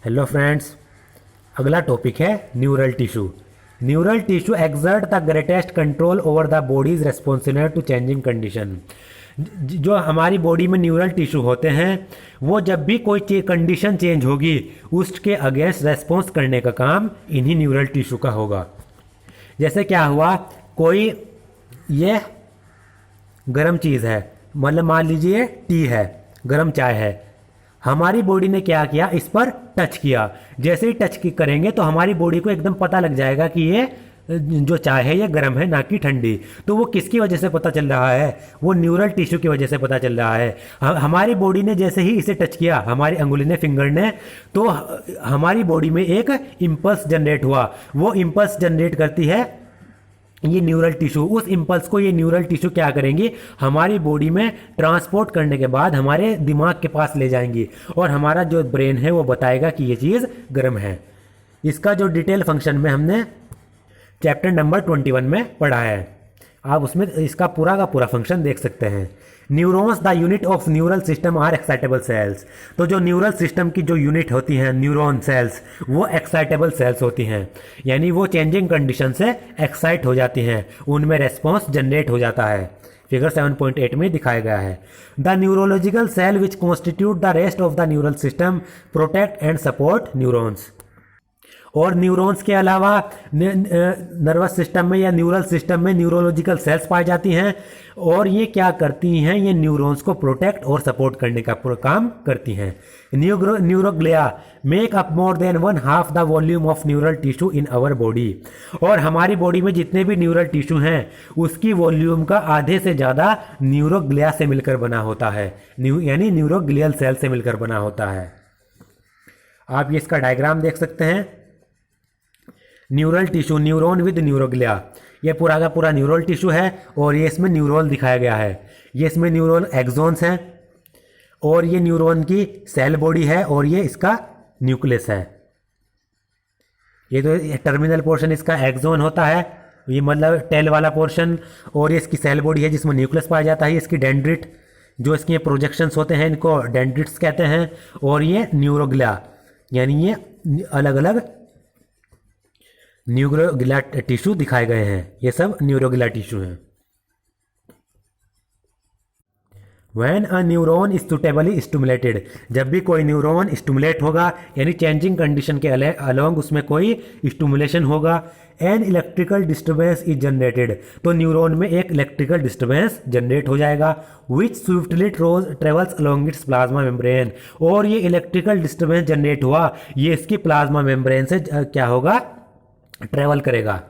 Hello friends, अगला topic है neural tissue. Neural tissue exert the greatest control over the body's responsible to changing condition. जो हमारी body में neural tissue होते हैं वो जब भी कोई कंडीशन चेंज होगी उसके अगेंस्ट रेस्पॉन्स करने का काम इन्हीं न्यूरल टिश्यू का होगा। जैसे क्या हुआ, कोई ये गर्म चीज़ है, मतलब मान लीजिए टी है, गर्म चाय है, हमारी बॉडी ने क्या किया, इस पर टच किया। जैसे ही टच करेंगे तो हमारी बॉडी को एकदम पता लग जाएगा कि ये जो चाय है ये गर्म है ना कि ठंडी। तो वो किसकी वजह से पता चल रहा है, वो न्यूरल टिश्यू की वजह से पता चल रहा है। हमारी बॉडी ने जैसे ही इसे टच किया, हमारी अंगुली ने, फिंगर ने, तो हमारी बॉडी में एक इम्पल्स जनरेट हुआ। वो इम्पल्स जनरेट करती है ये न्यूरल टिश्यू। उस इम्पल्स को ये न्यूरल टिश्यू क्या करेंगी, हमारी बॉडी में ट्रांसपोर्ट करने के बाद हमारे दिमाग के पास ले जाएंगी और हमारा जो ब्रेन है वो बताएगा कि ये चीज़ गर्म है। इसका जो डिटेल फंक्शन में हमने चैप्टर नंबर 21 में पढ़ा है, आप उसमें इसका पूरा का पूरा फंक्शन देख सकते हैं। Neurons the unit of neural system are excitable cells. तो जो न्यूरल सिस्टम की जो यूनिट होती हैं न्यूरॉन सेल्स, वो एक्साइटेबल सेल्स होती हैं, यानी वो चेंजिंग कंडीशन से एक्साइट हो जाती हैं, उनमें रेस्पॉन्स जनरेट हो जाता है। फिगर 7.8 में दिखाया गया है। The neurological cell which constitute the rest of the neural system protect and support neurons. और न्यूरॉन्स के अलावा नर्वस सिस्टम में या न्यूरल सिस्टम में न्यूरोलॉजिकल सेल्स पाई जाती हैं और ये क्या करती हैं, ये न्यूरॉन्स को प्रोटेक्ट और सपोर्ट करने का काम करती हैं। Neuroglia make up more than 1/2 the volume of neural tissue in our body. और हमारी बॉडी में जितने भी न्यूरल टिश्यू हैं उसकी वॉल्यूम का आधे से ज़्यादा न्यूरोग्लिया से मिलकर बना होता है, यानी न्यूरोग्लियल सेल से मिलकर बना होता है। आप ये इसका डायग्राम देख सकते हैं। Neural tissue, neuron with neuroglia, ये पूरा का पूरा न्यूरल टिश्यू है और ये इसमें न्यूरॉन दिखाया गया है। ये इसमें न्यूरॉन एक्सॉन्स हैं और ये न्यूरॉन की सेल बॉडी है और ये इसका न्यूक्लियस है। ये तो टर्मिनल पोर्शन इसका एक्सॉन होता है, ये मतलब टेल वाला पोर्शन, और ये इसकी सेल बॉडी है जिसमें न्यूक्लियस पाया जाता है। इसकी डेंड्रिट, जो इसके प्रोजेक्शंस होते हैं इनको डेंड्रिट्स कहते हैं। और ये न्यूरोग्लिया, यानी ये अलग अलग न्यूरोग्लिया टिश्यू दिखाए गए हैं। ये सब न्यूरोग्लिया टिश्यू हैं। When a neuron is suitably stimulated, जब भी कोई न्यूरॉन स्टिमुलेट होगा यानी चेंजिंग कंडीशन के अलोंग उसमें कोई स्टिमुलेशन होगा, an electrical disturbance is generated, तो न्यूरॉन में एक इलेक्ट्रिकल डिस्टर्बेंस जनरेट हो जाएगा, which swiftly travels along its plasma membrane. और ये इलेक्ट्रिकल डिस्टर्बेंस जनरेट हुआ, ये इसकी प्लाज्मा मेम्ब्रेन से क्या होगा, ट्रेवल करेगा।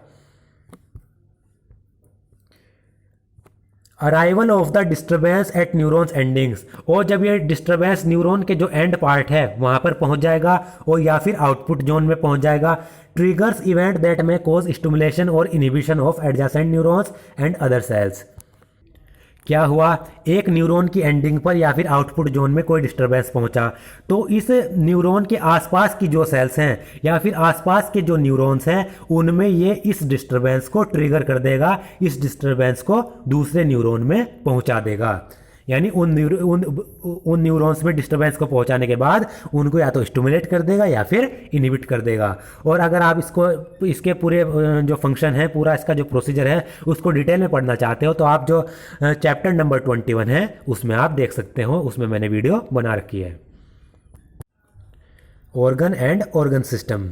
Arrival of the disturbance at neurons endings, और जब ये डिस्टर्बेंस न्यूरॉन के जो एंड पार्ट है वहां पर पहुंच जाएगा और या फिर आउटपुट जोन में पहुंच जाएगा, ट्रिगर्स इवेंट दैट में कॉज स्टिमुलेशन और inhibition of adjacent neurons and other sales. क्या हुआ, एक न्यूरॉन की एंडिंग पर या फिर आउटपुट जोन में कोई डिस्टर्बेंस पहुंचा, तो इस न्यूरॉन के आसपास की जो सेल्स हैं या फिर आसपास के जो न्यूरॉन्स हैं उनमें ये इस डिस्टर्बेंस को ट्रिगर कर देगा, इस डिस्टर्बेंस को दूसरे न्यूरॉन में पहुंचा देगा। यानी उन न्यूरॉन्स में डिस्टर्बेंस को पहुंचाने के बाद उनको या तो स्टिमुलेट कर देगा या फिर इनहिबिट कर देगा। और अगर आप इसके पूरे जो फंक्शन है, पूरा इसका जो प्रोसीजर है उसको डिटेल में पढ़ना चाहते हो तो आप जो चैप्टर नंबर 21 है उसमें आप देख सकते हो, उसमें मैंने वीडियो बना रखी है। Organ and organ system.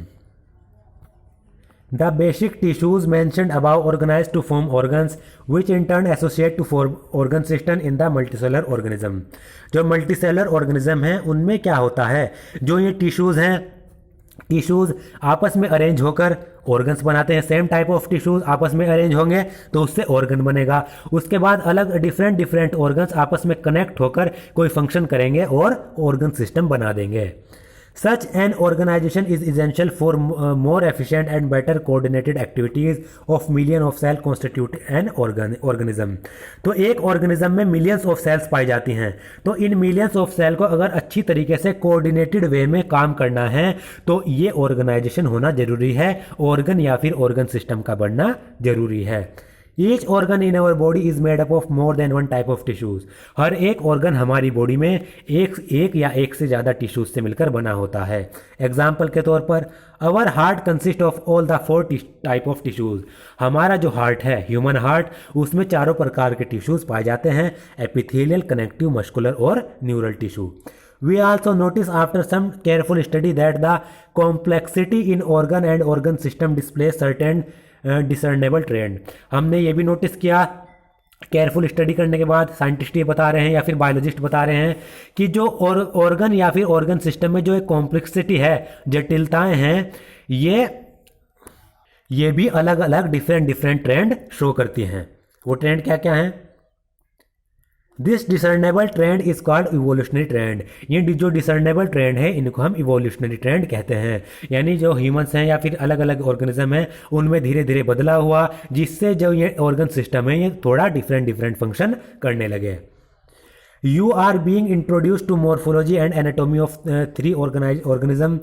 The basic tissues mentioned above organized to form organs, which in turn associate to form organ system in the multicellular organism. जो मल्टीसेलर ऑर्गेनिज्म हैं उनमें क्या होता है, जो ये टिश्यूज़ हैं, टिश्यूज़ आपस में अरेंज होकर ऑर्गन्स बनाते हैं। सेम टाइप ऑफ टिश्यूज़ आपस में अरेंज होंगे तो उससे ऑर्गन बनेगा। उसके बाद अलग डिफरेंट ऑर्गन्स आपस में कनेक्ट होकर कोई फंक्शन करेंगे और ऑर्गन सिस्टम बना देंगे। Such an organization is essential for more efficient and better coordinated activities of million of cell constitute an organism. तो एक ऑर्गेनिज्म में मिलियंस ऑफ सेल्स पाई जाती हैं, तो इन मिलियंस ऑफ सेल को अगर अच्छी तरीके से कोऑर्डिनेटेड वे में काम करना है तो ये ऑर्गेनाइजेशन होना जरूरी है, ऑर्गन या फिर ऑर्गन सिस्टम का बनना जरूरी है। Each organ in our body is made up of more than one type of tissues. हर एक ऑर्गन हमारी बॉडी में एक या एक से ज़्यादा टिश्यूज से मिलकर बना होता है। एग्जाम्पल के तौर पर our heart consist of all the 4 type of tissues. हमारा जो हार्ट है, ह्यूमन हार्ट, उसमें 4 प्रकार के टिश्यूज पाए जाते हैं, एपिथेलियल, कनेक्टिव, मस्कुलर और neural tissue. We also notice after some careful study that the complexity in organ and organ system displays certain discernible trend। हमने ये भी नोटिस किया केयरफुल स्टडी करने के बाद, साइंटिस्ट ये बता रहे हैं या फिर बायोलॉजिस्ट बता रहे हैं कि जो ऑर्गन या फिर ऑर्गन सिस्टम में जो एक कॉम्प्लेक्सिटी है, जटिलताएं हैं, ये भी अलग अलग डिफरेंट ट्रेंड शो करती हैं। वो ट्रेंड क्या क्या हैं? This discernible trend is called evolutionary trend. ये जो डिसर्नेबल ट्रेंड है इनको हम इवोल्यूशनरी ट्रेंड कहते हैं। यानी जो ह्यूमंस हैं या फिर अलग अलग ऑर्गेनिज्म हैं उनमें धीरे धीरे बदलाव हुआ, जिससे जो ये ऑर्गन सिस्टम है ये थोड़ा डिफरेंट फंक्शन करने लगे। You are being introduce to morphology and anatomy of 3 organism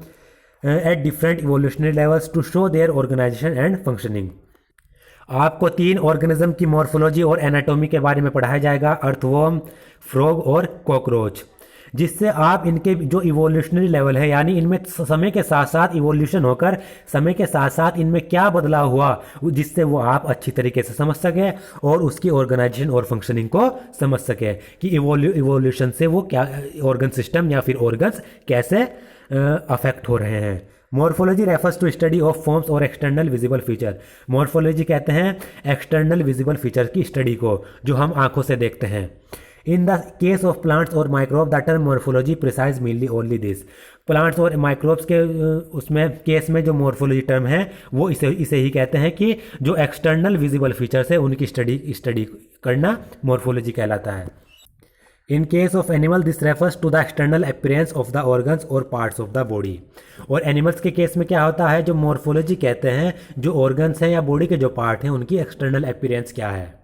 at different evolutionary levels to show their organisation and functioning. आपको 3 ऑर्गेनिज्म की मॉर्फोलॉजी और एनाटॉमी के बारे में पढ़ाया जाएगा, अर्थवर्म, फ्रॉग और कॉकरोच, जिससे आप इनके जो इवोल्यूशनरी लेवल है, यानी इनमें समय के साथ साथ इवोल्यूशन होकर समय के साथ साथ इनमें क्या बदलाव हुआ, जिससे वो आप अच्छी तरीके से समझ सके और उसकी ऑर्गेनाइजेशन और फंक्शनिंग को समझ सके कि इवोल्यूशन से वो क्या ऑर्गन सिस्टम या फिर ऑर्गन्स कैसे अफेक्ट हो रहे हैं। Morphology refers to study of forms और एक्सटर्नल विजिबल फीचर। मॉर्फोलॉजी कहते हैं एक्सटर्नल विजिबल फीचर की स्टडी को, जो हम आंखों से देखते हैं। In the case of plants और microbe the term morphology precise mainly only this. Plants और माइक्रोब्स के उसमें केस में जो मॉर्फोलॉजी टर्म है वो इसे ही कहते हैं कि जो एक्सटर्नल विजिबल फीचर्स है उनकी स्टडी करना मॉर्फोलॉजी कहलाता है। In case of animal this refers to the external appearance of the organs और पार्ट्स ऑफ द बॉडी। और एनिमल्स के केस में क्या होता है, जो मॉर्फोलॉजी कहते हैं जो ऑर्गन्स हैं या बॉडी के जो पार्ट हैं उनकी एक्सटर्नल अपीयरेंस क्या है।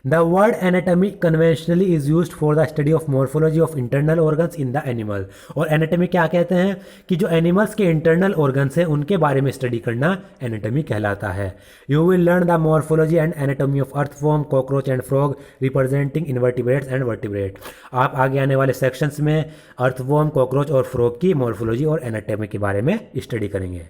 The word anatomy conventionally is used for the study of morphology of internal organs in the animal. और एनाटॉमी क्या कहते हैं कि जो एनिमल्स के इंटरनल ऑर्गन्स हैं उनके बारे में स्टडी करना एनाटॉमी कहलाता है। You will learn the morphology and anatomy of earthworm, cockroach and frog representing invertebrates and vertebrate. आप आगे आने वाले सेक्शंस में अर्थवर्म, कॉकरोच और फ्रॉग की मॉर्फोलॉजी और एनाटॉमी के बारे में स्टडी करेंगे।